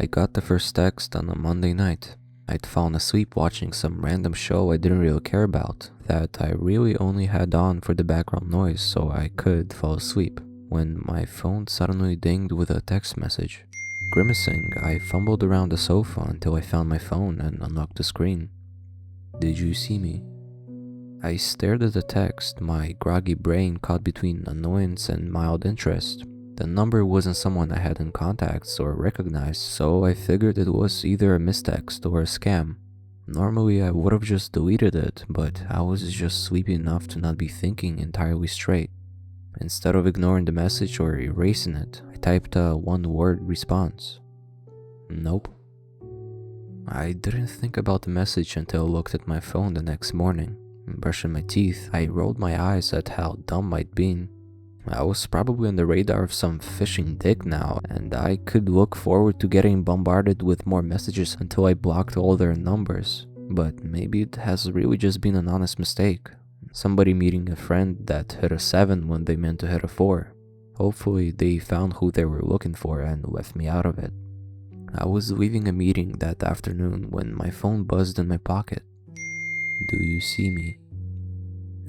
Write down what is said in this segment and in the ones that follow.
I got the first text on a Monday night. I'd fallen asleep watching some random show I didn't really care about, that I really only had on for the background noise so I could fall asleep, when my phone suddenly dinged with a text message. Grimacing, I fumbled around the sofa until I found my phone and unlocked the screen. "Did you see me?" I stared at the text, my groggy brain caught between annoyance and mild interest. The number wasn't someone I had in contacts or recognized, so I figured it was either a mistext or a scam. Normally I would have just deleted it, but I was just sleepy enough to not be thinking entirely straight. Instead of ignoring the message or erasing it, I typed a one-word response. "Nope." I didn't think about the message until I looked at my phone the next morning. Brushing my teeth, I rolled my eyes at how dumb I'd been. I was probably on the radar of some fishing dick now, and I could look forward to getting bombarded with more messages until I blocked all their numbers. But maybe it has really just been an honest mistake. Somebody meeting a friend that hit a 7 when they meant to hit a 4. Hopefully they found who they were looking for and left me out of it. I was leaving a meeting that afternoon when my phone buzzed in my pocket. "Do you see me?"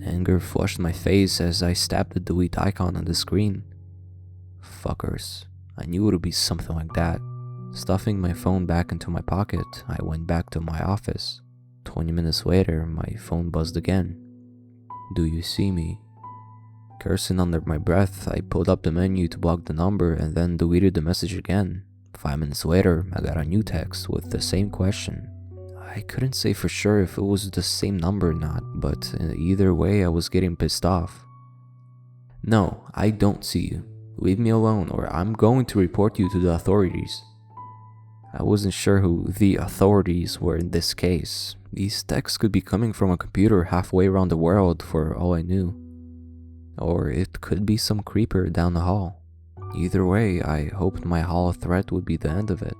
Anger flushed my face as I stabbed the delete icon on the screen. Fuckers. I knew it would be something like that. Stuffing my phone back into my pocket, I went back to my office. 20 minutes later, my phone buzzed again. "Do you see me?" Cursing under my breath, I pulled up the menu to block the number and then deleted the message again. 5 minutes later, I got a new text with the same question. I couldn't say for sure if it was the same number or not, but either way I was getting pissed off. "No, I don't see you. Leave me alone or I'm going to report you to the authorities." I wasn't sure who the authorities were in this case. These texts could be coming from a computer halfway around the world for all I knew. Or it could be some creeper down the hall. Either way, I hoped my hollow threat would be the end of it.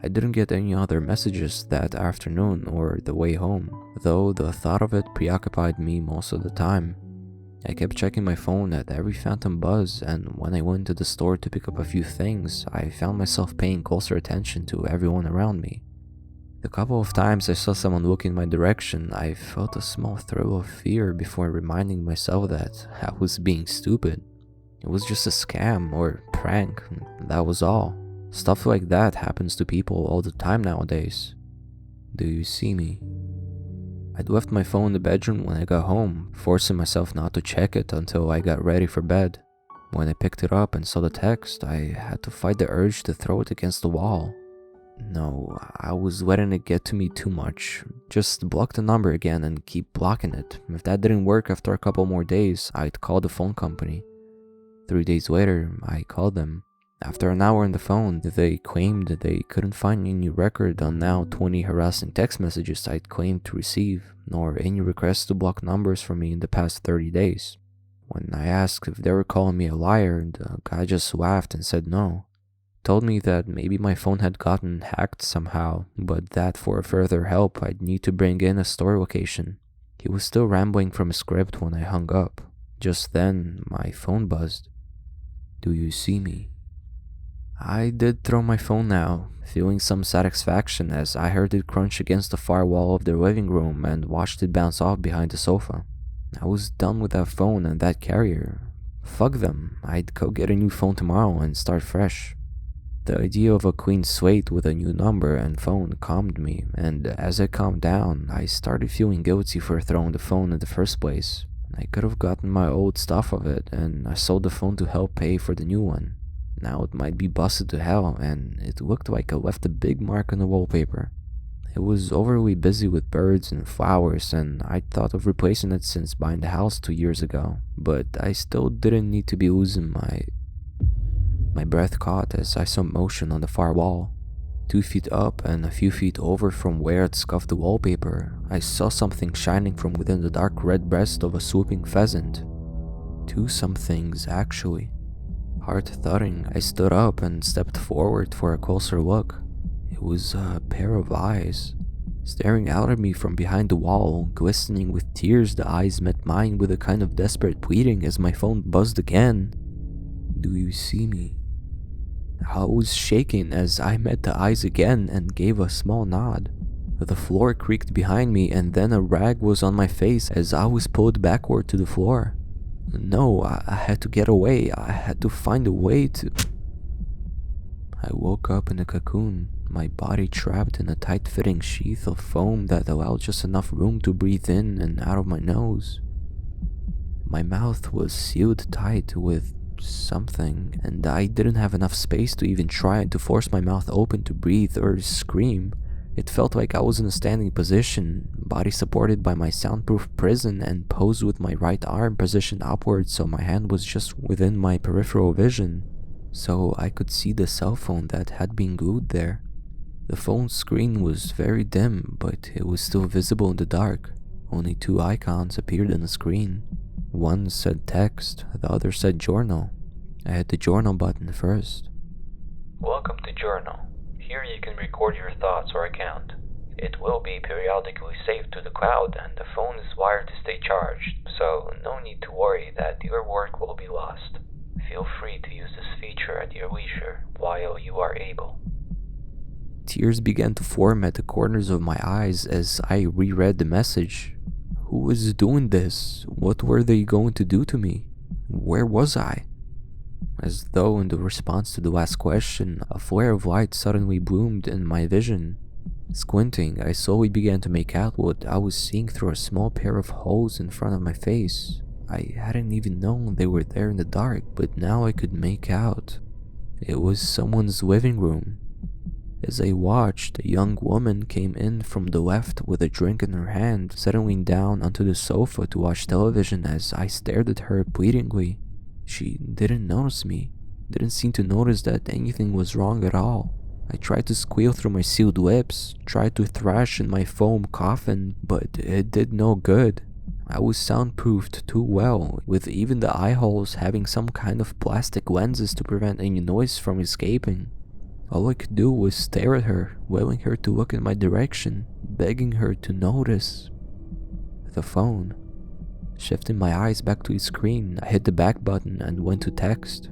I didn't get any other messages that afternoon or the way home, though the thought of it preoccupied me most of the time. I kept checking my phone at every phantom buzz, and when I went to the store to pick up a few things, I found myself paying closer attention to everyone around me. The couple of times I saw someone look in my direction, I felt a small thrill of fear before reminding myself that I was being stupid. It was just a scam or prank, that was all. Stuff like that happens to people all the time nowadays. "Do you see me?" I'd left my phone in the bedroom when I got home, forcing myself not to check it until I got ready for bed. When I picked it up and saw the text, I had to fight the urge to throw it against the wall. No, I was letting it get to me too much. Just block the number again and keep blocking it. If that didn't work after a couple more days, I'd call the phone company. 3 days later, I called them. After an hour on the phone, they claimed that they couldn't find any record on now 20 harassing text messages I'd claimed to receive, nor any requests to block numbers from me in the past 30 days. When I asked if they were calling me a liar, the guy just laughed and said no. Told me that maybe my phone had gotten hacked somehow, but that for further help I'd need to bring in a store location. He was still rambling from a script when I hung up. Just then, my phone buzzed. "Do you see me?" I did throw my phone now, feeling some satisfaction as I heard it crunch against the far wall of the living room and watched it bounce off behind the sofa. I was done with that phone and that carrier. Fuck them, I'd go get a new phone tomorrow and start fresh. The idea of a clean slate with a new number and phone calmed me, and as I calmed down, I started feeling guilty for throwing the phone in the first place. I could have gotten my old stuff of it, and I sold the phone to help pay for the new one. Now it might be busted to hell, and it looked like I left a big mark on the wallpaper. It was overly busy with birds and flowers, and I'd thought of replacing it since buying the house 2 years ago, but I still didn't need to be losing my breath caught as I saw motion on the far wall. 2 feet up and a few feet over from where I'd scuffed the wallpaper, I saw something shining from within the dark red breast of a swooping pheasant. 2 somethings, actually. Heart thudding, I stood up and stepped forward for a closer look. It was a pair of eyes. Staring out at me from behind the wall, glistening with tears, the eyes met mine with a kind of desperate pleading as my phone buzzed again. "Do you see me?" I was shaking as I met the eyes again and gave a small nod. The floor creaked behind me and then a rag was on my face as I was pulled backward to the floor. No, I had to get away. I had to find a way to... I woke up in a cocoon, my body trapped in a tight-fitting sheath of foam that allowed just enough room to breathe in and out of my nose. My mouth was sealed tight with something, and I didn't have enough space to even try to force my mouth open to breathe or scream. It felt like I was in a standing position, body supported by my soundproof prison and posed with my right arm positioned upwards so my hand was just within my peripheral vision, so I could see the cell phone that had been glued there. The phone's screen was very dim, but it was still visible in the dark. Only two icons appeared on the screen. One said text, the other said journal. I hit the journal button first. Welcome to Journal. Here you can record your thoughts or account. It will be periodically saved to the cloud and the phone is wired to stay charged, so no need to worry that your work will be lost. Feel free to use this feature at your leisure while you are able. Tears began to form at the corners of my eyes as I reread the message. Who was doing this? What were they going to do to me? Where was I? As though in the response to the last question, a flare of light suddenly bloomed in my vision. Squinting, I slowly began to make out what I was seeing through a small pair of holes in front of my face. I hadn't even known they were there in the dark, but now I could make out. It was someone's living room. As I watched, a young woman came in from the left with a drink in her hand, settling down onto the sofa to watch television as I stared at her pleadingly. She didn't notice me, didn't seem to notice that anything was wrong at all. I tried to squeal through my sealed lips, tried to thrash in my foam coffin, but it did no good. I was soundproofed too well, with even the eye holes having some kind of plastic lenses to prevent any noise from escaping. All I could do was stare at her, willing her to look in my direction, begging her to notice. The phone. Shifting my eyes back to its screen, I hit the back button and went to text.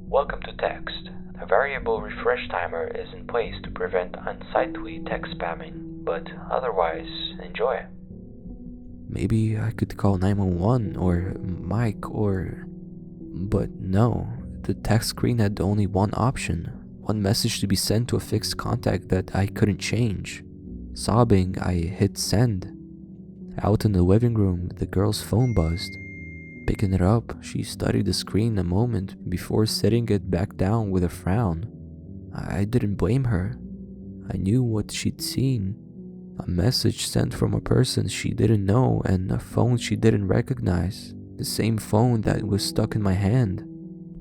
Welcome to text. A variable refresh timer is in place to prevent unsightly text spamming, but otherwise, enjoy. Maybe I could call 911 or Mike or... But no, the text screen had only one option. One message to be sent to a fixed contact that I couldn't change. Sobbing, I hit send. Out in the living room, the girl's phone buzzed. Picking it up, she studied the screen a moment before setting it back down with a frown. I didn't blame her. I knew what she'd seen. A message sent from a person she didn't know and a phone she didn't recognize. The same phone that was stuck in my hand.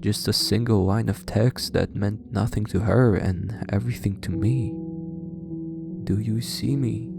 Just a single line of text that meant nothing to her and everything to me. Do you see me?